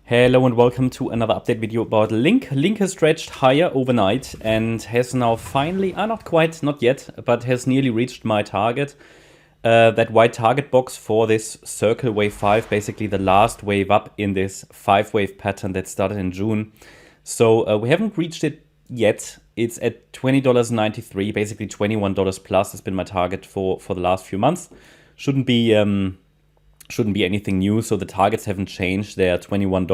Hello and welcome to another update video about LINK. LINK has stretched higher overnight and has now finally, not quite, not yet, but has nearly reached my target. That white target box for this circle wave 5, basically the last wave up in this 5-wave pattern that started in June. So we haven't reached it yet. It's at $20.93, basically $21 plus has been my target for the last few months. Shouldn't be anything new, so the targets haven't changed. They are $21,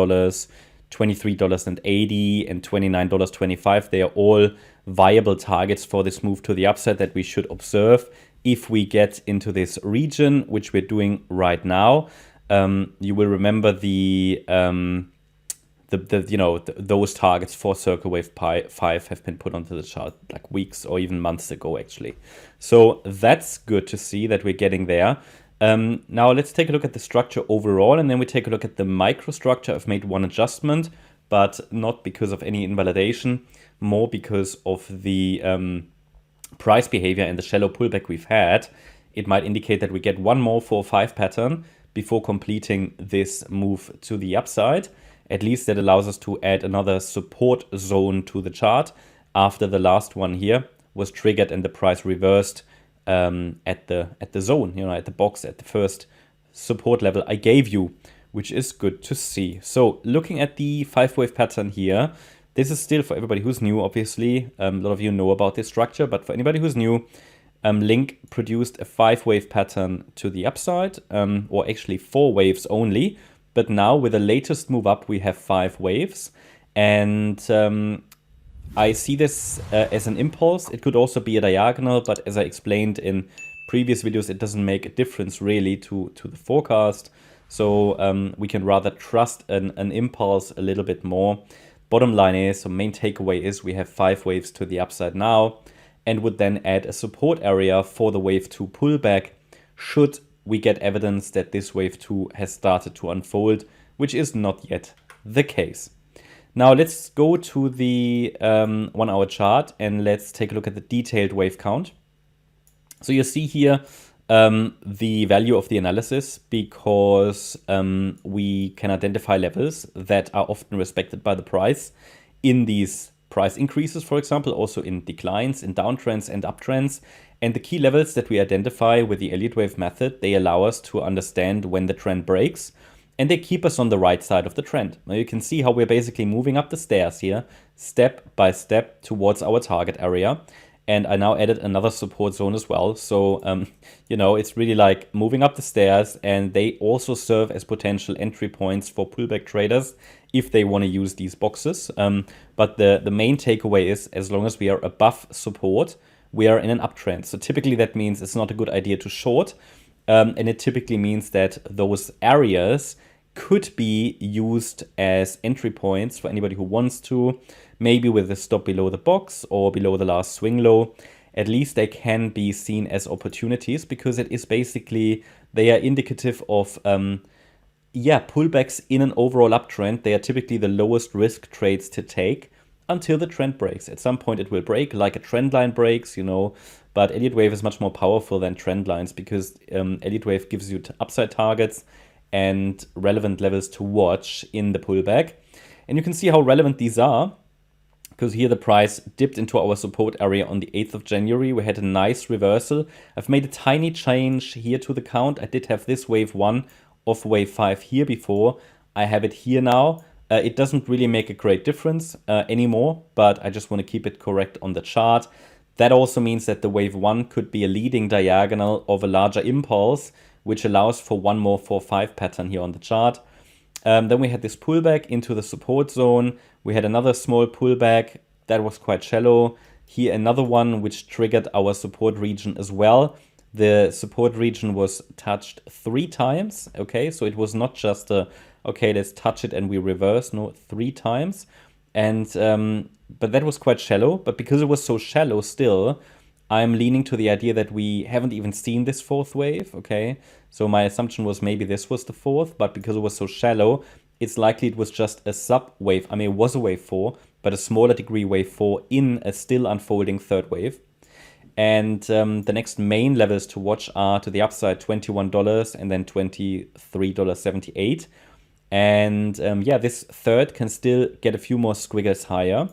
$23.80, and $29.25. They are all viable targets for this move to the upside that we should observe if we get into this region, which we're doing right now. You will remember those targets for Circle Wave 5 have been put onto the chart like weeks or even months ago, actually. So that's good to see that we're getting there. Now let's take a look at the structure overall, and then we take a look at the microstructure. I've made one adjustment, but not because of any invalidation, more because of the price behavior and the shallow pullback we've had. It might indicate that we get one more 4-5 pattern before completing this move to the upside. At least that allows us to add another support zone to the chart after the last one here was triggered and the price reversed at the zone, at the box, at the first support level I gave you, which is good to see. So looking at the 5-wave pattern here, this is still for everybody who's new, obviously. A lot of you know about this structure, but for anybody who's new, LINK produced a 5-wave pattern to the upside, or actually 4 waves only. But now with the latest move up, we have 5 waves. And I see this as an impulse. It could also be a diagonal, but as I explained in previous videos, it doesn't make a difference really to the forecast. So we can rather trust an impulse a little bit more. Bottom line is, so main takeaway is we have 5 waves to the upside now, and would then add a support area for the wave 2 pullback should we get evidence that this wave 2 has started to unfold, which is not yet the case. Now let's go to the 1-hour chart and let's take a look at the detailed wave count. So you see here the value of the analysis, because we can identify levels that are often respected by the price in these price increases, for example, also in declines, in downtrends and uptrends. And the key levels that we identify with the Elliott wave method, they allow us to understand when the trend breaks, and they keep us on the right side of the trend. Now you can see how we're basically moving up the stairs here, step by step towards our target area. And I now added another support zone as well. So, it's really like moving up the stairs, and they also serve as potential entry points for pullback traders if they want to use these boxes. But the main takeaway is, as long as we are above support, we are in an uptrend. So typically that means it's not a good idea to short. And it typically means that those areas could be used as entry points for anybody who wants to, maybe with a stop below the box or below the last swing low. At least they can be seen as opportunities, because it is basically, they are indicative of pullbacks in an overall uptrend. They are typically the lowest risk trades to take until the trend breaks. At some point it will break, like a trend line breaks, but Elliott wave is much more powerful than trend lines, because Elliott wave gives you upside targets and relevant levels to watch in the pullback. And you can see how relevant these are, because here the price dipped into our support area on the 8th of January. We had a nice reversal. I've made a tiny change here to the count. I did have this wave 1 of wave 5 here before. I have it here now. It doesn't really make a great difference anymore, but I just want to keep it correct on the chart. That also means that the wave 1 could be a leading diagonal of a larger impulse, which allows for one more 4-5 pattern here on the chart. Then we had this pullback into the support zone. We had another small pullback that was quite shallow. Here another one which triggered our support region as well. The support region was touched 3 times. Okay, so it was not just okay, let's touch it and we reverse. No, 3 times. And but that was quite shallow. But because it was so shallow still, I'm leaning to the idea that we haven't even seen this 4th wave, okay? So my assumption was maybe this was the 4th, but because it was so shallow, it's likely it was just a sub-wave. I mean, it was a wave 4, but a smaller degree wave 4 in a still unfolding 3rd wave. And the next main levels to watch are to the upside $21 and then $23.78. And yeah, this third can still get a few more squiggles higher.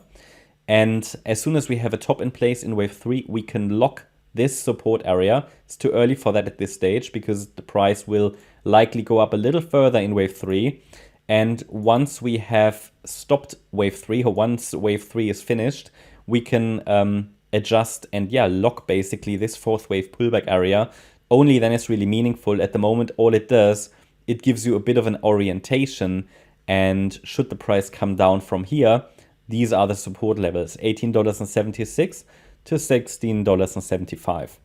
And as soon as we have a top in place in wave 3, we can lock this support area. It's too early for that at this stage because the price will likely go up a little further in wave 3. And once we have stopped wave 3, or once wave 3 is finished, we can adjust and yeah, lock basically this fourth wave pullback area. Only then it's really meaningful. At the moment, all it does, it gives you a bit of an orientation. And should the price come down from here, these are the support levels, $18.76 to $16.75.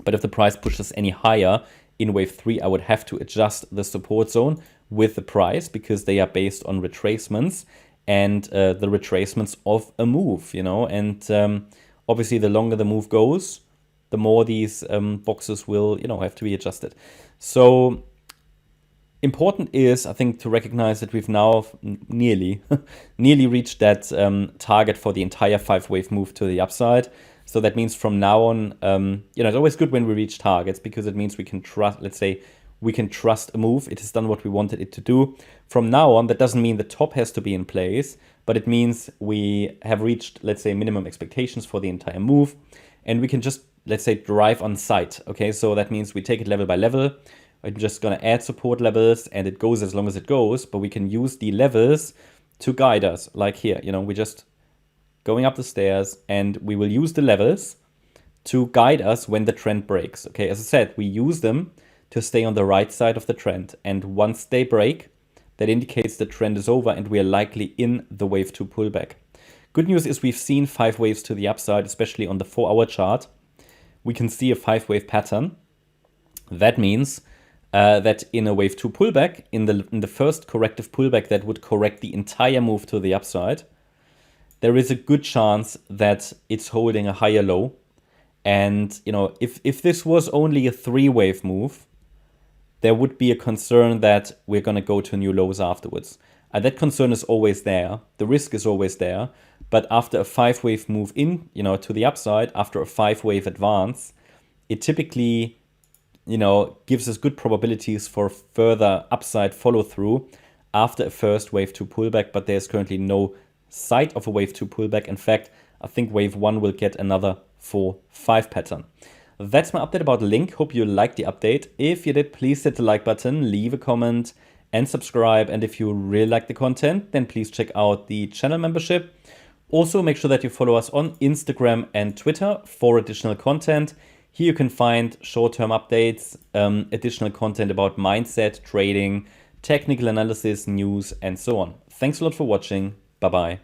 But if the price pushes any higher in wave 3, I would have to adjust the support zone with the price because they are based on retracements and the retracements of a move, you know. And obviously, the longer the move goes, the more these boxes will, you know, have to be adjusted. So important is, I think, to recognize that we've now nearly reached that target for the entire 5-wave move to the upside. So that means from now on, you know, it's always good when we reach targets because it means we can trust, let's say, we can trust a move. It has done what we wanted it to do. From now on, that doesn't mean the top has to be in place, but it means we have reached, let's say, minimum expectations for the entire move. And we can just, let's say, drive on sight. Okay, so that means we take it level by level. I'm just going to add support levels and it goes as long as it goes, but we can use the levels to guide us. Like here, you know, we're just going up the stairs and we will use the levels to guide us when the trend breaks. Okay, as I said, we use them to stay on the right side of the trend. And once they break, that indicates the trend is over and we are likely in the wave 2 pullback. Good news is we've seen 5 waves to the upside, especially on the 4-hour chart. We can see a 5-wave pattern. That means that in a wave 2 pullback, in the first corrective pullback that would correct the entire move to the upside, there is a good chance that it's holding a higher low. And, you know, if this was only a 3-wave move, there would be a concern that we're going to go to new lows afterwards. And that concern is always there. The risk is always there. But after a 5-wave move in, you know, to the upside, after a 5-wave advance, it typically, you know, gives us good probabilities for further upside follow through after a first wave 2 pullback. But there's currently no sight of a wave 2 pullback. In fact, I think wave 1 will get another 4-5 pattern. That's my update about Link. Hope you liked the update. If you did, please hit the like button, leave a comment and subscribe. And if you really like the content, then please check out the channel membership. Also, make sure that you follow us on Instagram and Twitter for additional content. Here you can find short-term updates, additional content about mindset, trading, technical analysis, news, and so on. Thanks a lot for watching. Bye-bye.